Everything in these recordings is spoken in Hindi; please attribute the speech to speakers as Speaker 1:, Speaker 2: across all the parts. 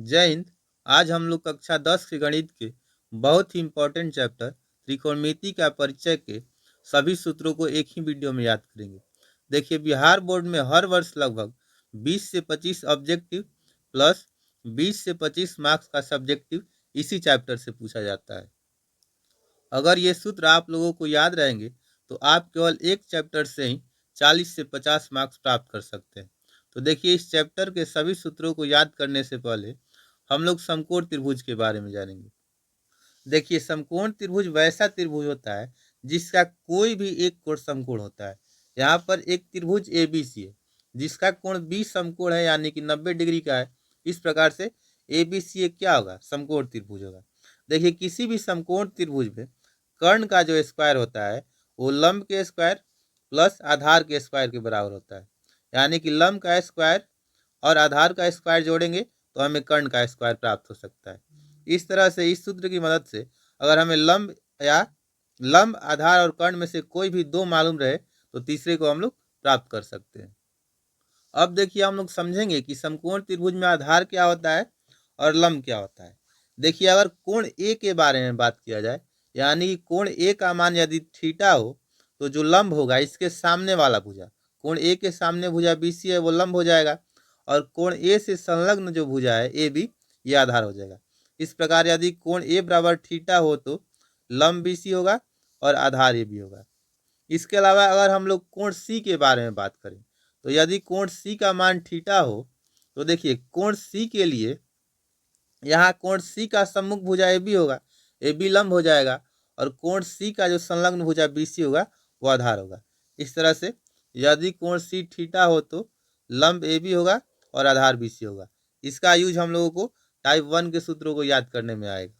Speaker 1: जय हिंद। आज हम लोग कक्षा 10 के गणित के बहुत ही इम्पोर्टेंट चैप्टर त्रिकोणमिति का परिचय के सभी सूत्रों को एक ही वीडियो में याद करेंगे। देखिए, बिहार बोर्ड में हर वर्ष लगभग 20 से 25 ऑब्जेक्टिव प्लस 20 से 25 मार्क्स का सब्जेक्टिव इसी चैप्टर से पूछा जाता है। अगर ये सूत्र आप लोगों को याद रहेंगे तो आप केवल एक चैप्टर से ही 40 से 50 मार्क्स प्राप्त कर सकते हैं। तो देखिए, इस चैप्टर के सभी सूत्रों को याद करने से पहले हम लोग समकोण त्रिभुज के बारे में जानेंगे। देखिए, समकोण त्रिभुज वैसा त्रिभुज होता है जिसका कोई भी एक कोण समकोण होता है। यहाँ पर एक त्रिभुज एबीसी है जिसका कोण बी समकोण है, यानी कि 90 डिग्री का है। इस प्रकार से एबीसी क्या होगा? समकोण त्रिभुज होगा। देखिए, किसी भी समकोण त्रिभुज में कर्ण का जो स्क्वायर होता है वो लंब के स्क्वायर प्लस आधार के स्क्वायर के बराबर होता है। यानी कि लंब का स्क्वायर और आधार का स्क्वायर जोड़ेंगे तो हमें कर्ण का स्क्वायर प्राप्त हो सकता है। इस तरह से इस सूत्र की मदद से अगर हमें लंब आधार और कर्ण में से कोई भी दो मालूम रहे तो तीसरे को हम लोग प्राप्त कर सकते हैं। अब देखिए, हम लोग समझेंगे कि समकोण त्रिभुज में आधार क्या होता है और लंब क्या होता है। देखिए, अगर कोण ए के बारे में बात किया जाए, यानी कि कोण ए का मान यदि थीटा हो तो जो लंब होगा इसके सामने वाला भुजा, कोण ए के सामने भुजा बीसी है वो लंब हो जाएगा, और कोण ए से संलग्न जो भुजा है ए बी ये आधार हो जाएगा। इस प्रकार यदि कोण ए बराबर थीटा हो तो लंब बीसी होगा और आधार ए बी होगा। इसके अलावा अगर हम लोग कोण सी के बारे में बात करें तो यदि कोण सी का मान थीटा हो तो देखिए, कोण सी के लिए यहाँ कोण सी का सम्मुख भुजा ए बी होगा, ए बी लंब हो जाएगा, और कोण सी का जो संलग्न भुजा बी सी होगा वो आधार होगा। इस तरह से यदि कोण सी थीटा हो तो लंब ए बी होगा और आधार बी सी होगा। इसका यूज हम लोगों को टाइप 1 के सूत्रों को याद करने में आएगा।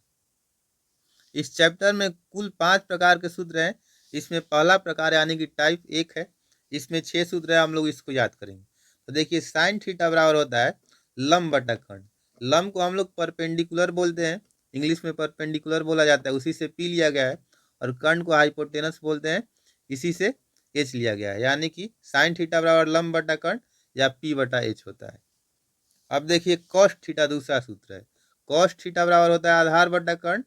Speaker 1: इस चैप्टर में कुल 5 प्रकार के सूत्र हैं। इसमें पहला प्रकार यानी कि टाइप 1 है, इसमें 6 सूत्र है, हम लोग इसको याद करेंगे। तो देखिए, साइन थीटा बराबर होता है लंब बटा कर्ण। लंब को हम लोग परपेंडिकुलर बोलते हैं, इंग्लिश में परपेंडिकुलर बोला जाता है, उसी से पी लिया गया है। और कर्ण को हाइपोटेनस बोलते हैं, इसी से एच लिया गया है। यानी कि साइन थीटा बराबर लंब बटा कर्ण या पी बटा एच होता है। अब देखिए, कॉस थीटा दूसरा सूत्र है। कॉस थीटा बराबर होता है आधार बटा कर्ण,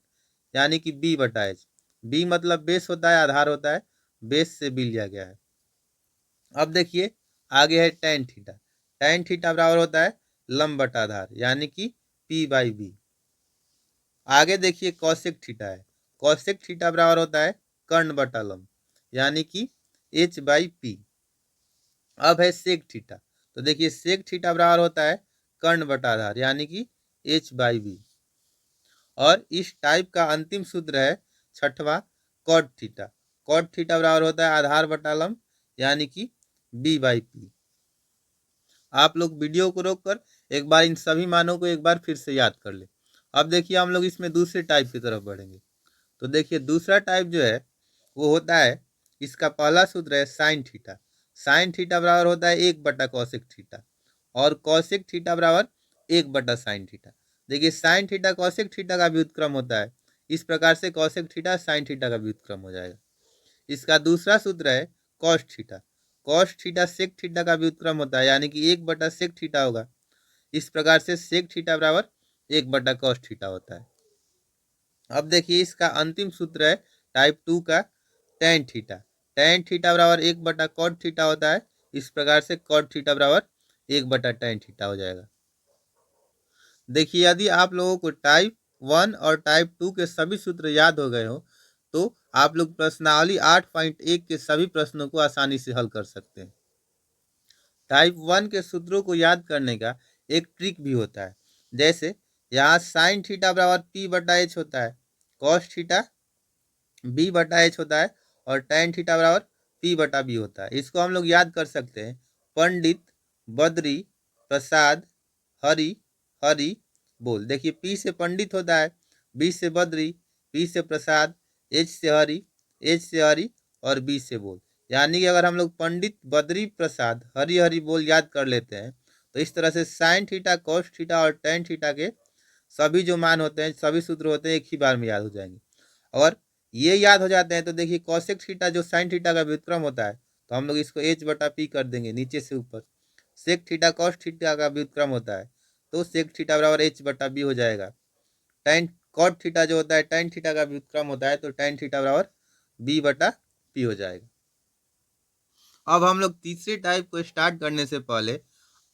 Speaker 1: यानी कि बी बटा एच। बी मतलब बेस होता है, आधार होता है, बेस से बी लिया गया है। अब देखिए, आगे है टेन थीटा। टेन थीटा बराबर होता है लंब बटा आधार, यानी कि पी बाई बी। आगे देखिए, कौशिक थीटा है। कौशिक थीटा बराबर होता है कर्ण बटा लंब, यानी कि एच बाई पी। अब है सेक थीटा। तो देखिए, सेक थीटा बराबर होता है कर्ण बटा आधार, यानी कि एच बाई बी। और इस टाइप का अंतिम सूत्र है छठवां, कॉट थीटा। कॉट थीटा बराबर होता है आधार बटा लंब, यानी कि बी बाई पी। आप लोग वीडियो को रोककर एक बार इन सभी मानों को एक बार फिर से याद कर ले। अब देखिए, हम लोग इसमें दूसरे टाइप की तरफ बढ़ेंगे। तो देखिए, दूसरा टाइप जो है वो होता है, इसका पहला सूत्र है साइन थीटा। साइन थीटा बराबर होता है 1/कौशिक थीटा, और कौशिक थीटा बराबर 1/साइन थीटा। देखिए, साइन थीटा कौशिक थीटा का व्युत्क्रम होता है, इस प्रकार से कौशिक थीटा साइन थीटा का व्युत्क्रम हो जाएगा। इसका दूसरा सूत्र है cos theta. Cos theta sec theta का व्युत्क्रम होता है, यानी कि 1/सेक थीटा होगा। इस प्रकार से सेक थीटा बराबर 1/कॉस थीटा होता है। अब देखिए, इसका अंतिम सूत्र है टाइप 2 का टेन थीटा। टेन थीटा बराबर 1/कॉट थीटा होता है। इस प्रकार से कॉट थीटा बराबर 1/टेन थीटा हो जाएगा। देखिए, यदि आप लोगों को टाइप 1 और टाइप 2 के सभी सूत्र याद हो गए हो तो आप लोग प्रश्नावली 8.1 के सभी प्रश्नों को आसानी से हल कर सकते हैं। टाइप 1 के सूत्रों को याद करने का एक ट्रिक भी होता है। जैसे यहाँ साइन थीटा बराबर पी बटा एच होता है, कॉस थीटा बी बटा एच होता है, और टेन थीटा बराबर पी बटा बी होता है। इसको हम लोग याद कर सकते हैं, पंडित, बद्री, प्रसाद, हरि, हरि, बोल। देखिए, पी से पंडित होता है, बी से बद्री, पी से प्रसाद, एच से हरि, एच से हरि, और बी से बोल। यानी कि अगर हम लोग पंडित, बद्री, प्रसाद, हरि हरि बोल याद कर लेते हैं तो इस तरह से साइन थीटा, कॉस थीटा और टेन थीटा के सभी जो मान होते हैं, सभी सूत्र होते हैं, एक ही बार में याद हो जाएंगे। और ये याद हो जाते हैं तो देखिए, कॉसेक थीटा जो साइन थीटा का व्युत्क्रम होता है तो हम लोग इसको एच बटा पी कर देंगे नीचे से ऊपर। सेक थीटा कॉस थीटा का व्युत्क्रम होता है तो सेक थीटा बराबर एच बटा बी हो जाएगा। tan cot थीटा जो होता है tan थीटा का व्युत्क्रम होता है, तो tan थीटा बराबर बी बटा पी हो जाएगा। अब हम लोग तीसरे टाइप को स्टार्ट करने से पहले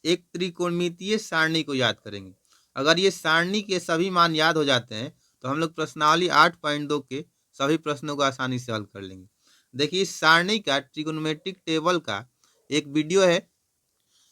Speaker 1: एक त्रिकोणमितीय सारणी को याद करेंगे। अगर ये सारणी के सभी मान याद हो जाते हैं तो हम लोग प्रश्नावली 8.2 के सभी प्रश्नों को आसानी से हल कर लेंगे। देखिए, इस सारणी का ट्रिगोनोमेट्रिक टेबल का एक वीडियो है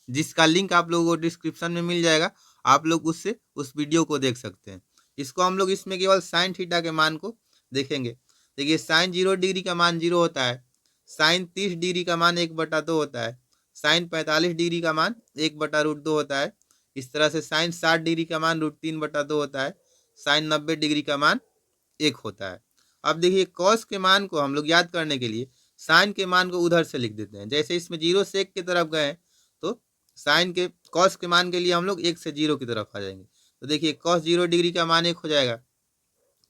Speaker 1: जिसका लिंक आप लोगों को डिस्क्रिप्शन में मिल जाएगा। आप लोग उससे उस वीडियो को देख सकते हैं। इसको हम लोग इसमें केवल साइन थीटा के मान को देखेंगे। देखिए, साइन 0 डिग्री का मान 0 होता है, साइन 30 डिग्री का मान 1/2 होता है, साइन 45 डिग्री का मान 1/√2 होता है। इस तरह से साइन 60 डिग्री का मान √3/2 होता है, साइन 90 डिग्री का मान 1 होता है। अब देखिए, कॉस के मान को हम लोग याद करने के लिए साइन के मान को उधर से लिख देते हैं। जैसे इसमें 0 से 1 की तरफ गए तो साइन के कॉस के मान के लिए हम लोग 1 से 0 की तरफ आ जाएंगे। तो देखिए, कॉस 0 डिग्री का मान 1 हो जाएगा,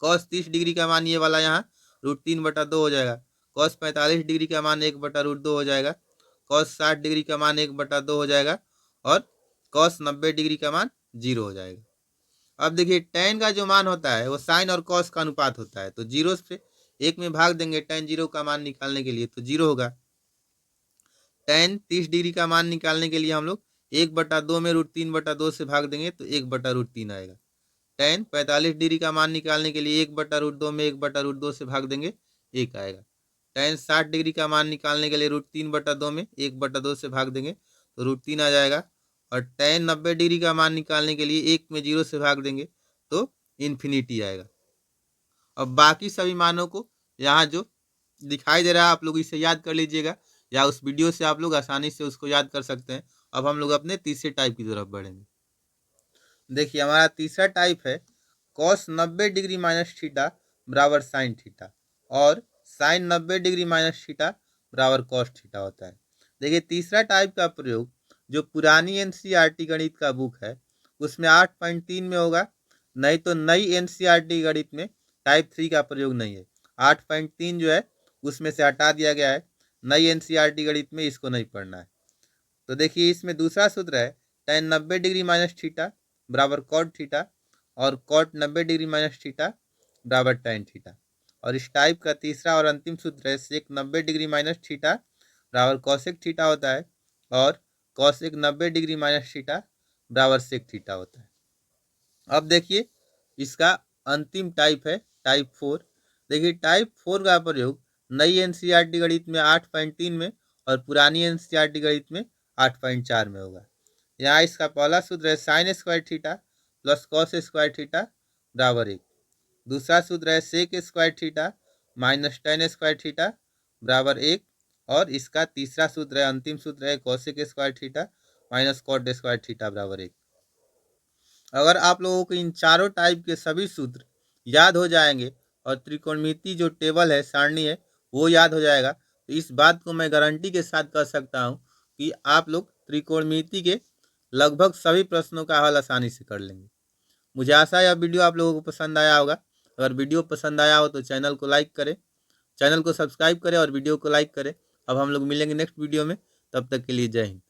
Speaker 1: कॉस 30 डिग्री का मान ये वाला यहाँ √3/2 हो जाएगा, कॉस 45 डिग्री का मान 1/√2 हो जाएगा, कॉस 60 डिग्री का मान 1/2 हो जाएगा और कॉस 90 डिग्री का मान 0 हो जाएगा। अब देखिए, tan का जो मान होता है वो साइन और कॉस का अनुपात होता है, तो 0 से 1 में भाग देंगे tan 0 का मान निकालने के लिए, तो 0 होगा। tan 30 डिग्री का मान निकालने के लिए हम लोग 1/2 में √3/2 से भाग देंगे तो 1/√3 आएगा। tan 45 डिग्री का मान निकालने के लिए 1/2 में 1/2 से भाग देंगे 1 आएगा। tan 60 डिग्री का मान निकालने के लिए √3/2 में 1/2 से भाग देंगे तो √3 आ जाएगा। और tan 90 डिग्री का मान निकालने के लिए 1 में 0 से भाग देंगे तो इन्फिनिटी आएगा। अब बाकी सभी मानों को यहाँ जो दिखाई दे रहा है आप लोग इसे याद कर लीजिएगा, या उस वीडियो से आप लोग आसानी से उसको याद कर सकते हैं। अब हम लोग अपने तीसरे टाइप की तरफ बढ़ेंगे। देखिए, हमारा तीसरा टाइप है कॉस 90 डिग्री माइनस थीटा बराबर साइन थीटा, और साइन 90 डिग्री माइनस थीटा बराबर कॉस थीटा होता है। देखिए, तीसरा टाइप का प्रयोग जो पुरानी एनसीईआरटी गणित का बुक है उसमें 8.3 में होगा, नहीं तो नई एनसीईआरटी गणित में टाइप 3 का प्रयोग नहीं है। 8.3 जो है उसमें से हटा दिया गया है, नई एनसीईआरटी गणित में इसको नहीं पढ़ना है। तो देखिए, इसमें दूसरा सूत्र है tan 90 डिग्री माइनस थीटा बराबर कॉट थीटा, और कॉट 90 डिग्री माइनस थीटा बराबर tan थीटा। और इस टाइप का तीसरा और अंतिम सूत्र है सेक 90 डिग्री माइनस थीटा बराबर कॉसेक थीटा होता है, और कॉसेक 90 डिग्री माइनस थीटा बराबर सेक थीटा होता है। अब देखिए, इसका अंतिम टाइप है टाइप 4। देखिए, टाइप 4 का प्रयोग नई एनसीईआरटी गणित में 8.3 में और पुरानी एनसीईआरटी गणित में 8.4 में होगा। यहाँ इसका पहला सूत्र है sine square theta plus cos square theta बराबर 1। दूसरा सूत्र है sec square theta minus tan square theta बराबर 1। और इसका तीसरा सूत्र है, अंतिम सूत्र है cosec square theta minus cot square theta बराबर 1। अगर आप लोगों को इन चारों टाइप के सभी सूत्र याद हो जाएंगे और त्रिकोणमिति जो टेबल है, सारणी है, वो याद हो जाएगा, तो इस बात को मैं गारंटी के साथ कह सकता हूँ कि आप लोग त्रिकोणमिति के लगभग सभी प्रश्नों का हल आसानी से कर लेंगे। मुझे आशा है यह वीडियो आप लोगों को पसंद आया होगा। अगर वीडियो पसंद आया हो तो चैनल को लाइक करें, चैनल को सब्सक्राइब करें और वीडियो को लाइक करें। अब हम लोग मिलेंगे नेक्स्ट वीडियो में, तब तक के लिए जय हिंद।